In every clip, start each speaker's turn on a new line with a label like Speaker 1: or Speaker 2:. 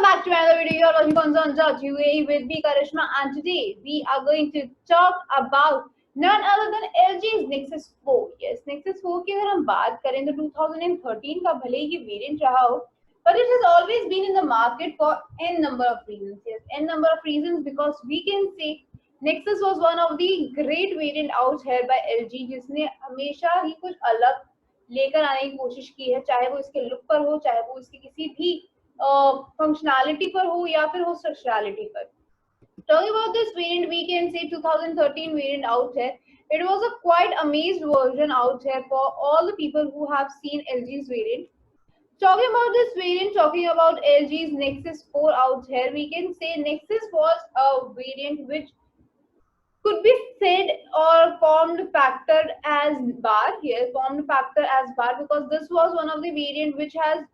Speaker 1: Welcome back to another video. You are watching Concern Judge UAE with me, Karishma, and today we are going to talk about none other than LG's Nexus 4. Yes, Nexus 4 की अगर हम बात करें तो 2013 का भले ही variant रहा हो, but it has always been in the market for n number of reasons. Yes, n number of reasons because we can say Nexus was one of the great variant out here by LG जिसने हमेशा ही कुछ अलग लेकर आने की कोशिश की है, चाहे वो इसके लुक पर हो, चाहे वो इसके किसी भी फंक्शनैलिटी पर हो या फिर हो स्ट्रक्चरलिटी पर. Talking about this variant, we can say 2013 variant out here. It was a quite amazed version out here for all the people who have seen LG's variant. Talking about this variant, talking about LG's Nexus 4 out here, we can say Nexus was a variant which could be said or formed factor as bar here, formed factor as bar because this was one of the variant which has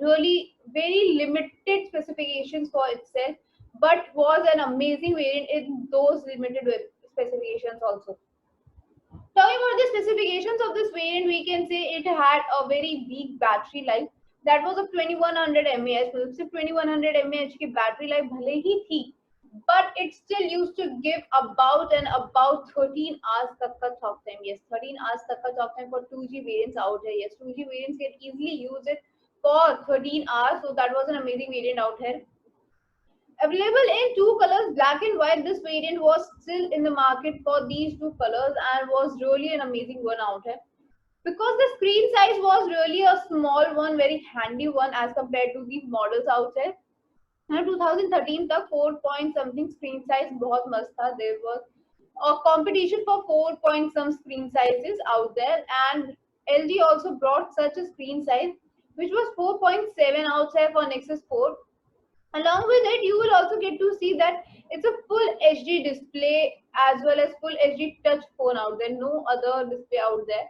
Speaker 1: really very limited specifications for itself, but was an amazing variant in those limited specifications also. Talking about the specifications of this variant, we can say it had a very weak battery life. That was a 2100 mAh. मतलब सिर्फ 2100 mAh की battery life भले ही थी, but it still used to give about 13 hours तक का talk time. Yes, 13 hours तक का talk time for 2G variants out here. Yes, 2G variants can easily use it for 13 hours. So that was an amazing variant out here. Available in two colors, black and white. This variant was still in the market for these two colors and was really an amazing one out here. Because the screen size was really a small one, very handy one as compared to these models out there. And 2013 तक 4 point something screen size बहुत मस्त था. There was a competition for 4 point some screen sizes out there, and LG also brought such a screen size which was 4.7 out there for Nexus 4. Along with it, you will also get to see that it's a full HD display as well as full HD touch phone out there. No other display out there.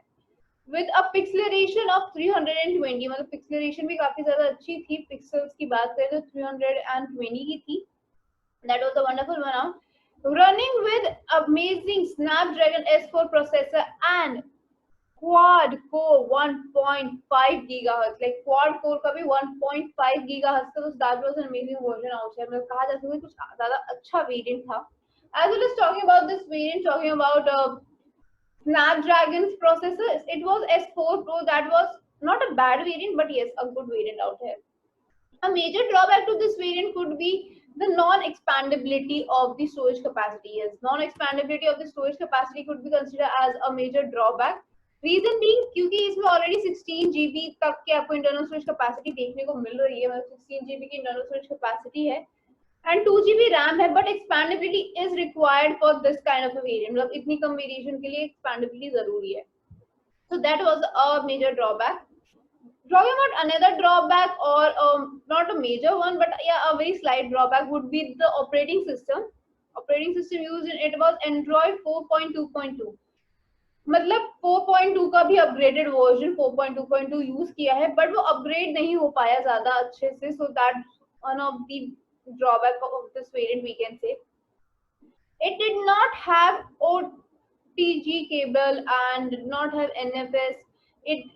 Speaker 1: With a pixelation of 320, मतलब pixelation भी काफी ज़्यादा अच्छी थी. Pixels की बात करें तो 320 की थी. That was a wonderful one out. Running with amazing Snapdragon S4 processor and quad core 1.5 gigahertz, like quad core का भी 1.5 gigahertz था. तो that was an amazing version out there. मतलब कहा जा सकता है कुछ ज़्यादा अच्छा variant था. As well as talking about this variant, talking about Snapdragon's processor, it was S4 Pro. That was not a bad variant, but yes, a good variant out here. A major drawback to this variant could be the non-expandability of the storage capacity. Yes, non-expandability of the storage capacity could be considered as a major drawback. Reason being क्योंकि इसमें already 16 GB तक के आपको internal storage capacity देखने को मिल रही है. मतलब 16 GB की इंटरनल स्टोरेज कैपेसिटी है एंड 2 GB रैम है, but expandability is required for this kind of a variant. मतलब इतनी कम वेरिएशन के लिए एक्सपैंडेबिलिटी जरूरी है. So that was a major drawback. Talking about another drawback, or not a major one, but yeah, a very slight drawback would be the operating system. Operating system used in it was Android 4.2.2. मतलब 4.2 का भी upgraded version 4.2.2 use किया है, but वो upgrade नहीं हो पाया ज्यादा अच्छे से. So that one of the drawback of this variant we can say. It did not have OTG cable and did not have NFS. It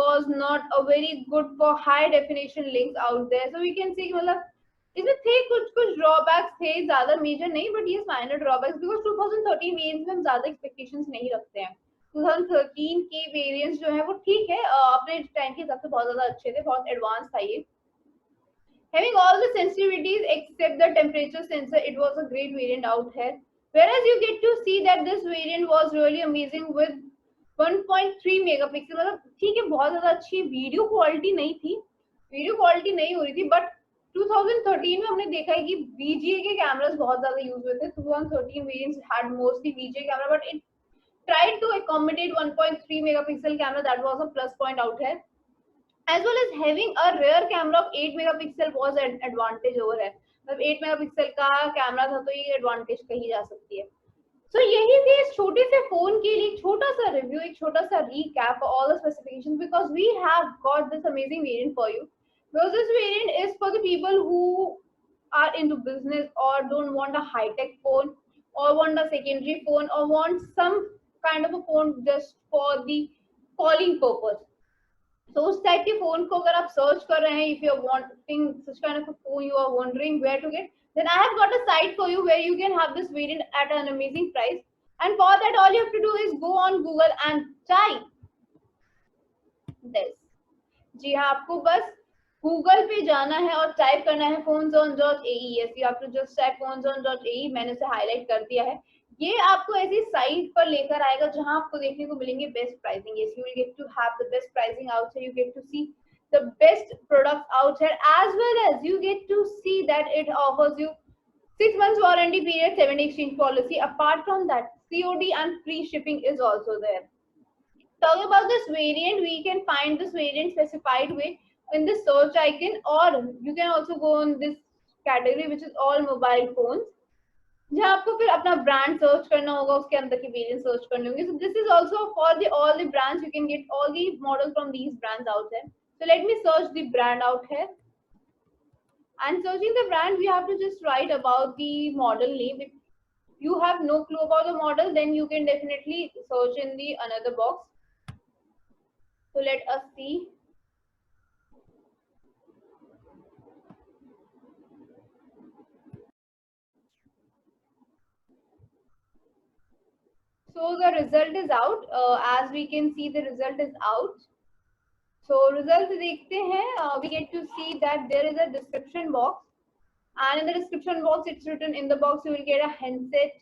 Speaker 1: was not a very good for high definition links out there. So we can say मतलब इसमें थे कुछ drawbacks थे, ज्यादा major नहीं, but ये minor drawbacks because 2013 variants में हम ज्यादा एक्सपेक्टेशंस नहीं रखते हैं. 2013 के वेरिएंट्स जो है वो ठीक है, अपने टाइम के हिसाब से बहुत ज्यादा अच्छे थे, बहुत एडवांस था ये. Having all the sensitivities except the temperature sensor, it was a great variant out here. Whereas you get to see that this variant was really amazing with 1.3 megapixel. मतलब ठीक है, बहुत ज्यादा अच्छी वीडियो क्वालिटी नहीं थी, वीडियो क्वालिटी नहीं हो रही थी, बट 2013 में हमने देखा है कि VGA के कैमरास बहुत ज्यादा यूज हुए थे. 2013 variants had mostly VGA camera, but it tried to accommodate 1.3 megapixel camera. That was a plus point out here. As well as having a rear camera of 8 megapixel was an advantage over है. मतलब 8 megapixel का camera था तो ये advantage कही जा सकती है. So यही थी इस छोटे से फोन के लिए छोटा सा रिव्यू, एक छोटा सा recap for all the specifications, because we have got this amazing variant for you. Because this variant is for the people who are into business or don't want a high-tech phone or want a secondary phone or want some kind of a phone just for the calling purpose. तो उस type के phone को अगर आप search कर रहे हैं, if you are wanting such kind of a phone, you are wondering where to get, then I have got a site for you where you can have this variant at an amazing price. And for that, all you have to do is go on Google and type this. जी हाँ, आपको बस Google पे जाना है और type करना है phoneZone.ae. yes, you have to just type phoneZone.ae. मैंने उसे हाईलाइट कर दिया है. ये आपको ऐसी साइट पर लेकर आएगा जहां आपको देखने को मिलेंगे best pricing. yes, you will get to have the best pricing out here. You get to see the best products out here, as well as you get to see that it offers you 6 months warranty period, 7 exchange policy. Apart from that, COD and free shipping is also there. Talking about this variant, we can find this variant specified way in the search icon, or you can also go on this category which is all mobile phones, जहाँ आपको फिर अपना brand search करना होगा, उसके अंदर के variant search करने होंगे. So this is also for the all the brands. You can get all the models from these brands out there. So let me search the brand out here. And searching the brand, we have to just write about the model name. If you have no clue about the model, then you can definitely search in the another box. So let us see. So the result is out. As we can see, the result is out. So result देखते हैं. We get to see that there is a description box, and in the description box, it's written in the box you will get a handset.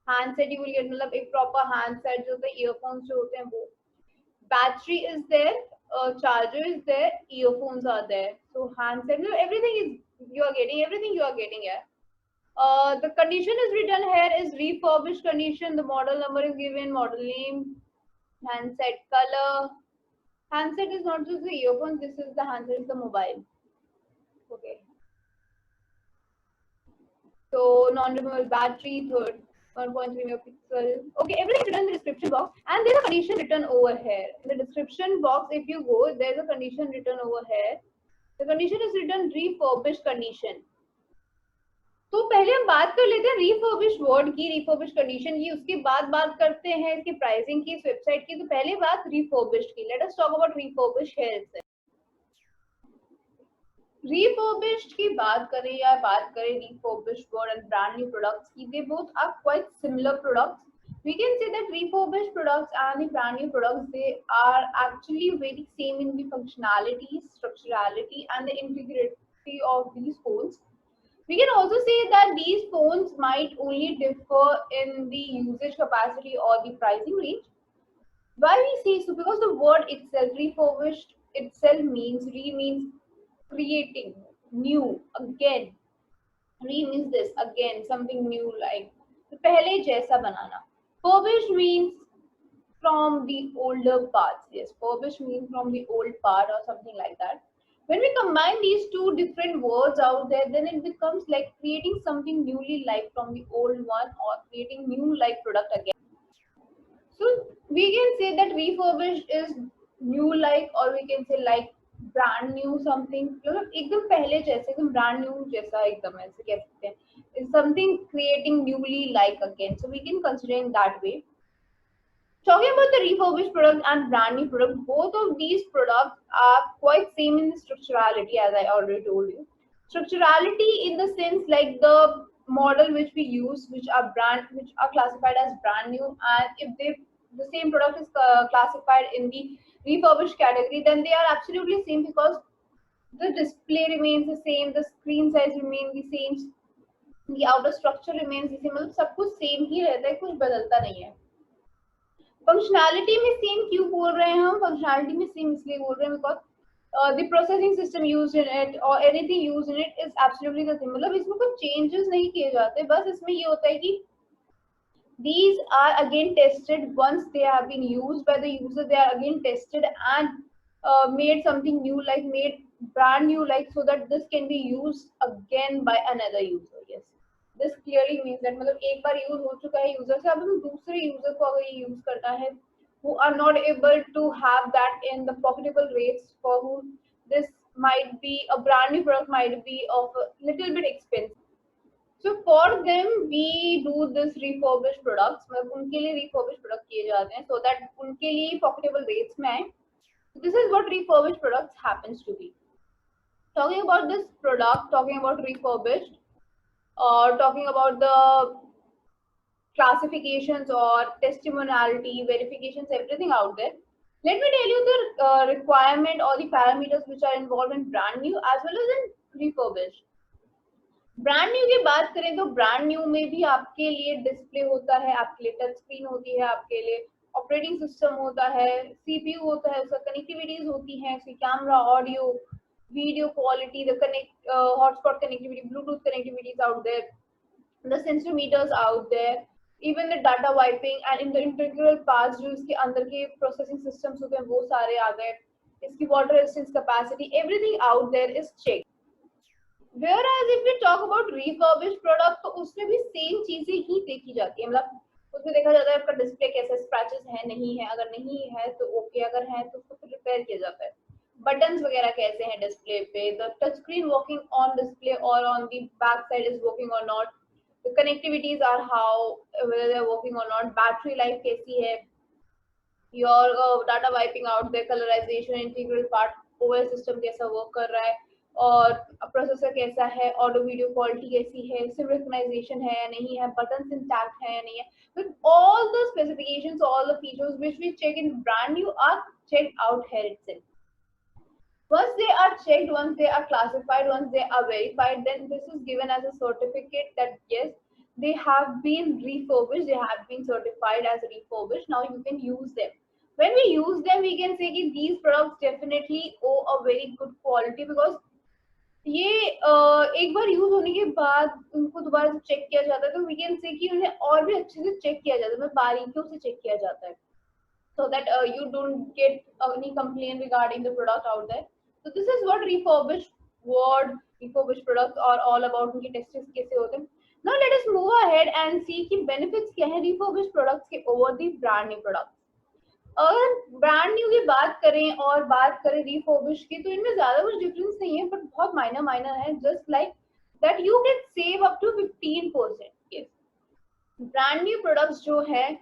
Speaker 1: Handset you will get मतलब एक proper handset जो होता है, earphones जो होते हैं वो. Battery is there, charger is there, earphones are there. So handset, everything is you are getting, everything you are getting here. The condition is written here is refurbished condition. The model number is given, model name, handset color. Handset is not just the earphone. This is the handset, is the mobile. Okay. So non-removable battery, third 1.3 megapixel. Okay, everything written in the description box, and there's a condition written over here. In the description box, if you go, there's a condition written over here. The condition is written refurbished condition. तो पहले हम बात कर लेते हैं refurbished word की, refurbished condition की, उसके बाद बात करते हैं इसकी प्राइसिंग की, इस वेबसाइट की. तो पहले बात रिफर्बिश्ड की. Let us talk about refurbished here itself. Refurbished की बात करें या बात करें refurbished word and brand new products की, they both are quite similar products. We can say that refurbished products and the brand new products, they are actually very same in the functionality, structurality, and the integrity of these phones. We can also say that these phones might only differ in the usage capacity or the pricing range. Why we say so? Because the word itself, refurbished itself means, means creating, new, again. Means this, again, something new, like पहले जैसा बनाना. Furbished means from the older parts. Yes, furbished means from the old part or something like that. When we combine these two different words out there, then it becomes like creating something newly like from the old one, or creating new like product again. So we can say that refurbished is new like, or we can say like brand new something. मतलब एकदम पहले जैसे, एकदम brand new जैसा, एकदम ऐसे कह सकते हैं. Is something creating newly like again. So we can consider in that way. Talking about the refurbished product and brand new product, both of these products are quite same in the structurality, as I already told you. Structurality in the sense like the model which we use, which are classified as brand new, and if the same product is classified in the refurbished category, then they are absolutely same, because the display remains the same, the screen size remains the same, the outer structure remains the same. मतलब सब कुछ same ही रहता है, कुछ बदलता नहीं है. Functionality में सेम क्यों बोल रहे हैं हम? फंक्शनैलिटी में सेम इसलिए बोल रहे हैं because the processing system used in it और anything used in it is absolutely the same. मतलब इसमें कुछ चेंजेस नहीं किए जाते, बस इसमें ये होता है कि these are again tested once they have been used by the user. They are again tested and made something new, like made brand new, like so that this can be used again by another user. Yes, this clearly means that मतलब एक बार use हो चुका है user से, अब हम दूसरे user को अगर ये यूज करना है, who are not able to have that in the pocketable rates, for whom this might be a brand new product, might be of a little bit expensive. So for them we do this refurbished products. मतलब उनके लिए refurbished product किए जाते हैं so that उनके लिए pocketable rates में आए. This is what refurbished products happens to be. Talking about this product, talking about refurbished, or talking about the classifications or testimoniality, verifications, everything out there. Let me tell you the requirement or the parameters which are involved in brand new as well as in refurbished. Brand new की बात करें तो brand new में भी आपके लिए display होता है, आपके लिए टच स्क्रीन होती है, आपके लिए ऑपरेटिंग सिस्टम होता है, सीपीयू होता है, उसका कनेक्टिविटीज होती हैं, उसकी camera, audio, video quality, the connect hotspot connectivity, Bluetooth connectivities out there, the sensor meters out there, even the data wiping and in the integral parts जो इसके अंदर के प्रोसेसिंग सिस्टम्स होते हैं वो सारे आ गए, इसकी water resistance capacity, everything out there is check. Whereas if we talk about refurbished product तो उसमें भी सेम चीजें ही देखी जाती है, मतलब उसमें देखा जाता है आपका डिस्प्ले कैसा, स्क्रैचेस है नहीं है, अगर नहीं है तो ओके, अगर है तो उसको फिर रिपेयर किया जाता है, बटन्स वगैरह कैसे हैं डिस्प्ले पे, the touch screen working on display और on the back side is working और not, the connectivities are how whether they are working or not, battery life कैसी है, your data wiping out there, colourisation, integral part, OS system कैसा work कर रहा है और processor कैसा है, ऑडियो वीडियो क्वालिटी कैसी है, सिम रिकग्नाइजेशन है या नहीं है, बटन इंटैक्ट है या नहीं है. With all the specifications, all the features which we check in brand new are checked out here itself. Once they are checked, once they are classified, once they are verified, then this is given as a certificate that yes, they have been refurbished, they have been certified as refurbished. Now you can use them. When we use them, we can say that these products definitely owe a very good quality because ये एक बार use होने के बाद उनको दोबारा से check किया जाता है, तो वी कैन से कि उन्हें और भी अच्छे से चेक किया जाता है, मतलब बारीकियों से चेक किया जाता है, so that you don't get any complaint regarding the product out there. So this is what refurbished products are all about, उनके टेस्ट्स कैसे होते हैं. Now let us move ahead and see कि benefits क्या है refurbished products के over the brand new products. अगर brand new की बात करें और बात करें रिफर्बिश की तो इनमें ज्यादा कुछ डिफरेंस नहीं है, बट बहुत माइनर है, just like that you can save up to 15%. Yes, brand new products जो है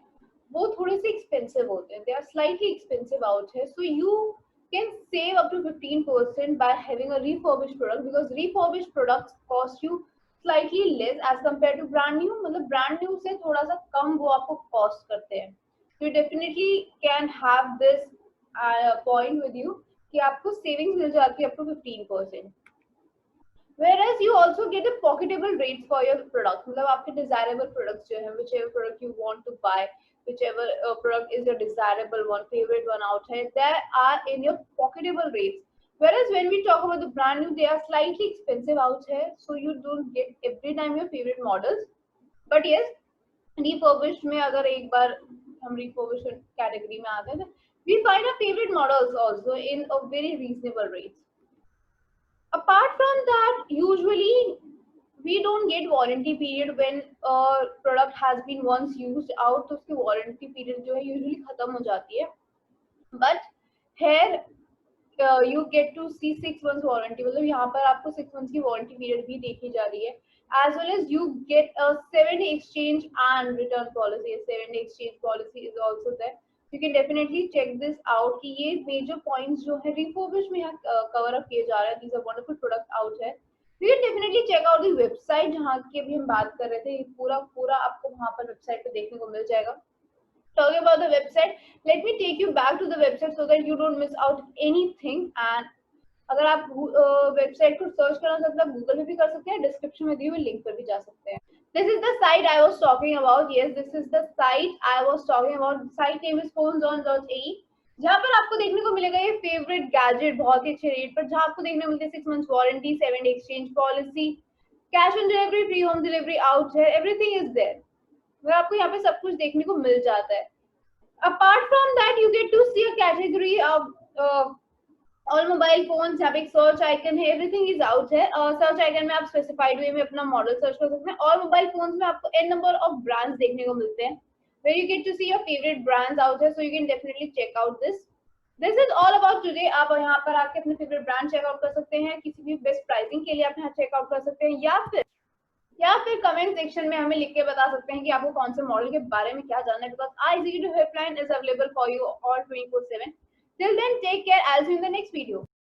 Speaker 1: वो थोड़े से एक्सपेंसिव होते हैं, they are slightly expensive out है, so you can save up to 15% by having a refurbished product because refurbished products cost you slightly less as compared to brand new. मतलब brand new से थोड़ा सा कम वो आपको cost करते हैं. You definitely can have this point with you कि आपको savings मिल जाती है up to 15%. Whereas you also get a pocketable rates for your product. मतलब आपके desirable products जो हैं, whichever product you want to buy, whichever product is your desirable one, favorite one out here, they are in your pocketable rates. Whereas when we talk about the brand new, they are slightly expensive out here, so you don't get every time your favorite models. But yes, refurbished में अगर एक बार हम refurbished category में आते हैं, we find our favorite models also in a very reasonable rates. Apart from that, usually we don't get warranty period when a product has been once used out, तो उसकी warranty period जो है usually खत्म हो जाती है. But here you get to see 6 months warranty, मतलब यहाँ पर आपको 6 months की warranty period भी देखी जा रही है, as well as you get a 7-day exchange and return policy. A 7-day exchange policy is also there. You can definitely check this out कि ये major points जो है refurbished में यहाँ cover up किए जा रहे हैं. These are wonderful products out है. You can definitely check out the website जहाँ की अभी हम बात कर रहे थे, पूरा आपको वहाँ पर website पे देखने को मिल जाएगा. Talking about the website, let me take you back to the website so that you don't miss out anything. And अगर आप वेबसाइट को सर्च करना चाहते हैं, गूगल पे भी कर सकते हैं, डिस्क्रिप्शन में दिए हुए लिंक पर भी जा सकते हैं. This is the site I was talking about. Yes, this is the site I was talking about. Site name is phones.ae, जहाँ पर आपको देखने को मिलेगा ये फेवरेट गैजेट बहुत ही अच्छे रेट पर, जहाँ आपको देखने को मिलते हैं 6 months warranty, 7-day exchange policy, cash on delivery, free home delivery out है, एवरीथिंग इज देयर. आपको यहाँ पे सब कुछ देखने को मिल जाता है. Apart from that, you get to see a category of all mobile phones. यहाँ पे एक सर्च आइकन है, एवरीथिंग इज आउट है. सर्च आइकन में आप स्पेसिफाइड वे में अपना मॉडल सर्च कर सकते हैं. और मोबाइल फोन्स में आपको n नंबर ऑफ ब्रांड्स देखने को मिलते हैं, where you get to see your favorite brands out there, so you can definitely check out this. This is all about today. आप यहाँ पर आके अपने फेवरेट ब्रांड चेकआउट कर सकते हैं, किसी भी बेस्ट प्राइसिंग के लिए आप यहाँ चेकआउट कर सकते हैं, या फिर कमेंट सेक्शन में हमें लिख के बता सकते हैं कि आपको कौन से मॉडल के बारे में क्या जानना है, because our executive helpline is available for you all 24/7. Till then, take care. I'll see you in the next video.